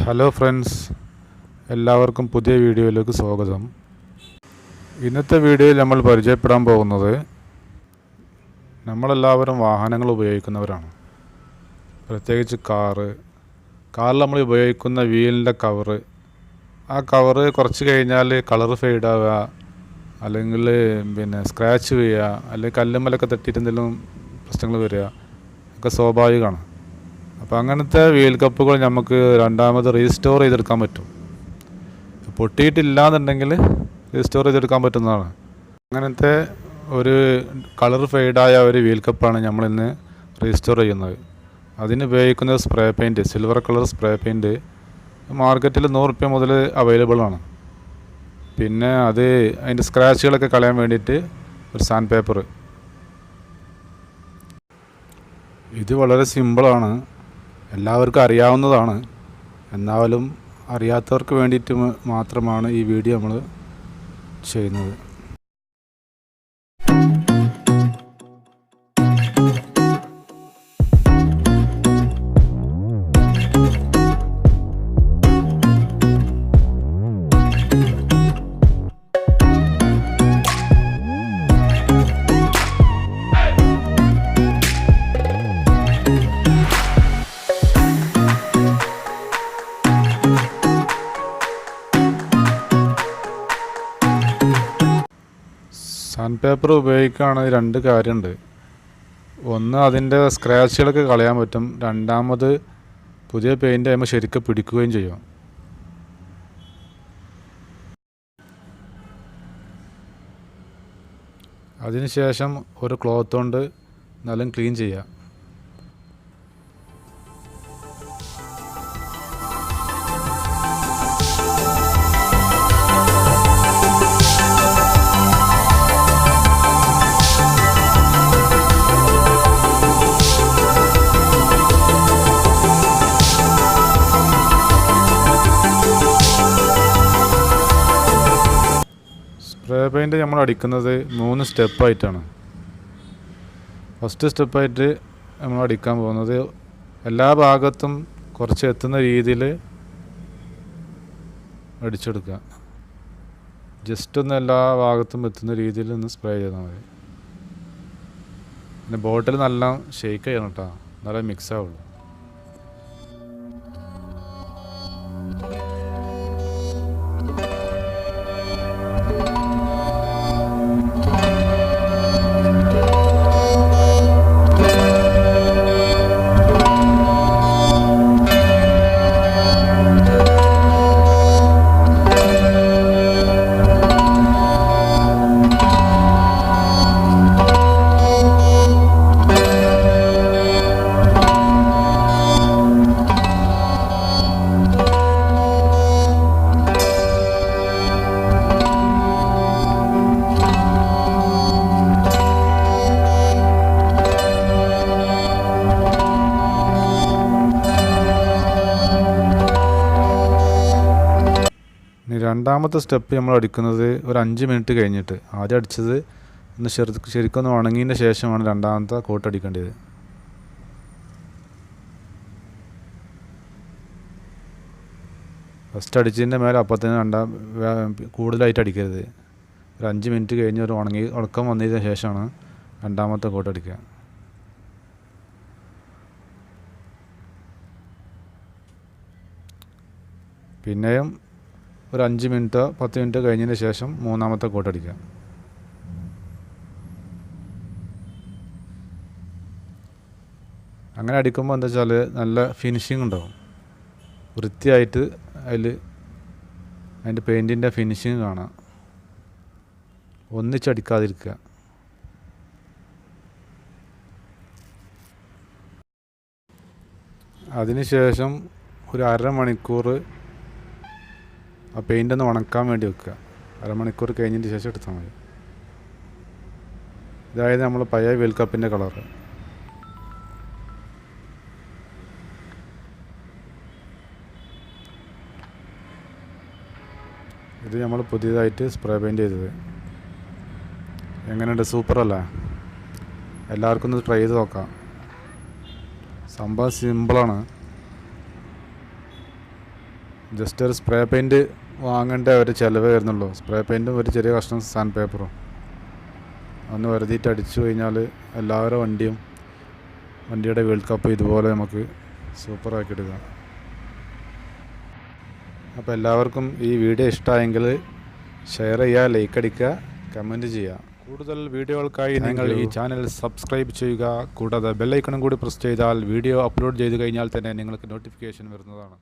Hello friends, എല്ലാവർക്കും പുതിയ വീഡിയോയിലേക്ക് സ്വാഗതം. ഇന്നത്തെ വീഡിയോയിൽ നമ്മൾ പരിചയപ്പെടാൻ പോകുന്നത് നമ്മളെല്ലാവരും വാഹനങ്ങൾ ഉപയോഗിക്കുന്നവരാണ്. പ്രത്യേകിച്ച് കാറിൽ നമ്മൾ ഉപയോഗിക്കുന്ന വീലിൻ്റെ കവറ്, ആ കവറ് കുറച്ച് കഴിഞ്ഞാൽ കളർ ഫെയ്ഡ് ആവുക, അല്ലെങ്കിൽ സ്ക്രാച്ച് വീഴുക, അല്ലെങ്കിൽ കല്ലുമ്മലൊക്കെ തട്ടിയിട്ട് എന്തെങ്കിലും പ്രശ്നങ്ങൾ വരിക ഒക്കെ സ്വാഭാവികമാണ്. അപ്പോൾ അങ്ങനത്തെ വീൽ കപ്പുകൾ നമുക്ക് രണ്ടാമത് റീസ്റ്റോർ ചെയ്തെടുക്കാൻ പറ്റും. പൊട്ടിയിട്ടില്ല എന്നുണ്ടെങ്കിൽ റീസ്റ്റോർ ചെയ്തെടുക്കാൻ പറ്റുന്നതാണ്. അങ്ങനത്തെ ഒരു കളർ ഫെയ്ഡായ ഒരു വീൽ കപ്പാണ് നമ്മളിന്ന് റീസ്റ്റോർ ചെയ്യുന്നത്. അതിന് ഉപയോഗിക്കുന്ന spray paint, silver colour spray paint മാർക്കറ്റിൽ 100 രൂപ മുതൽ അവൈലബിൾ ആണ്. പിന്നെ അതിൻ്റെ സ്ക്രാച്ചുകളൊക്കെ കളയാൻ വേണ്ടിയിട്ട് ഒരു സാൻഡ് പേപ്പർ. ഇത് വളരെ സിമ്പിളാണ്, എല്ലാവർക്കും അറിയാവുന്നതാണ്. എന്നാലും അറിയാത്തവർക്ക് വേണ്ടിയിട്ട് മാത്രമാണ് ഈ വീഡിയോ നമ്മൾ ചെയ്യുന്നത്. സാൻഡ് പേപ്പർ ഉപയോഗിക്കുകയാണെങ്കിൽ 2 കാര്യമുണ്ട്. ഒന്ന്, അതിൻ്റെ സ്ക്രാച്ചുകളൊക്കെ കളയാൻ പറ്റും. രണ്ടാമത്, പുതിയ പെയിൻ്റ് ആകുമ്പോൾ ശരിക്കും പിടിക്കുകയും ചെയ്യും. അതിനുശേഷം ഒരു ക്ലോത്ത് കൊണ്ട് നല്ല ക്ലീൻ ചെയ്യുക. സ്പ്രേ പെയിൻറ്റ് നമ്മൾ അടിക്കുന്നത് 3 സ്റ്റെപ്പായിട്ടാണ്. ഫസ്റ്റ് സ്റ്റെപ്പായിട്ട് നമ്മൾ അടിക്കാൻ പോകുന്നത് എല്ലാ ഭാഗത്തും കുറച്ച് എത്തുന്ന രീതിയിൽ അടിച്ചെടുക്കുക. ജസ്റ്റ് ഒന്ന് എല്ലാ ഭാഗത്തും എത്തുന്ന രീതിയിൽ ഒന്ന് സ്പ്രേ ചെയ്താൽ മതി. പിന്നെ ബോട്ടിൽ നല്ല ഷെയ്ക്ക് ചെയ്യണം കേട്ടോ, നല്ല മിക്സ് ആവുള്ളൂ. രണ്ടാമത്തെ സ്റ്റെപ്പ് നമ്മൾ അടിക്കുന്നത് ഒരു 5 മിനിറ്റ് കഴിഞ്ഞിട്ട്. ആദ്യം അടിച്ചത് ഒന്ന് ശരിക്കും ഒന്ന് ഉണങ്ങിയതിന് ശേഷമാണ് രണ്ടാമത്തെ കോട്ട് അടിക്കേണ്ടത്. ഫസ്റ്റ് അടിച്ചതിൻ്റെ മേലെ അപ്പം തന്നെ കൂടുതലായിട്ട് അടിക്കരുത്. ഒരു 5 മിനിറ്റ് കഴിഞ്ഞ് ഒരു ഉണക്കം വന്നതിന് ശേഷമാണ് രണ്ടാമത്തെ കോട്ട് അടിക്കുക. പിന്നെയും ഒരു 5 മിനിറ്റോ 10 മിനിറ്റോ കഴിഞ്ഞതിന് ശേഷം മൂന്നാമത്തെ കോട്ട് അടിക്കുക. അങ്ങനെ അടിക്കുമ്പോൾ എന്താ വെച്ചാൽ നല്ല ഫിനിഷിങ് ഉണ്ടാവും, വൃത്തിയായിട്ട് അതിൻ്റെ പെയിൻറ്റിൻ്റെ ഫിനിഷിങ് കാണാം. ഒന്നിച്ചടിക്കാതിരിക്കുക. അതിനുശേഷം ഒരു അരമണിക്കൂർ ആ പെയിൻ്റ് ഒന്ന് ഉണക്കാൻ വേണ്ടി വെക്കുക. അരമണിക്കൂർ കഴിഞ്ഞതിന് ശേഷം എടുത്താൽ മതി. ഇതായത് നമ്മൾ പഴയ വീൽ കപ്പിൻ്റെ കളറ്. ഇത് നമ്മൾ പുതിയതായിട്ട് സ്പ്രേ പെയിൻറ്റ് ചെയ്തത്. എങ്ങനെയുണ്ട്? സൂപ്പറല്ലേ? എല്ലാവർക്കും ഒന്ന് ട്രൈ ചെയ്ത് നോക്കാം. സംഭവം സിമ്പിളാണ്. ജസ്റ്റ് ഒരു സ്പ്രേ പെയിൻറ്റ് വാങ്ങേണ്ട ഒരു ചിലവ് വരുന്നുള്ളൂ. സ്പ്രേ പെയിൻറ്റും ഒരു ചെറിയ കഷ്ണം സാൻഡ് പേപ്പറും ഒന്ന് വെറുതെയിട്ട് അടിച്ചു കഴിഞ്ഞാൽ എല്ലാവരുടെ വണ്ടിയുടെ വേൾഡ് കപ്പ് ഇതുപോലെ നമുക്ക് സൂപ്പറാക്കി എടുക്കാം. അപ്പോൾ എല്ലാവർക്കും ഈ വീഡിയോ ഇഷ്ടമായെങ്കിൽ ഷെയർ ചെയ്യുക, ലൈക്ക് അടിക്കുക, കമൻറ്റ് ചെയ്യുക. കൂടുതൽ വീഡിയോകൾക്കായി നിങ്ങൾ ഈ ചാനൽ സബ്സ്ക്രൈബ് ചെയ്യുക. കൂടാതെ ബെല്ലൈക്കണും കൂടി പ്രസ് ചെയ്താൽ വീഡിയോ അപ്ലോഡ് ചെയ്ത് കഴിഞ്ഞാൽ തന്നെ നിങ്ങൾക്ക് നോട്ടിഫിക്കേഷൻ വരുന്നതാണ്.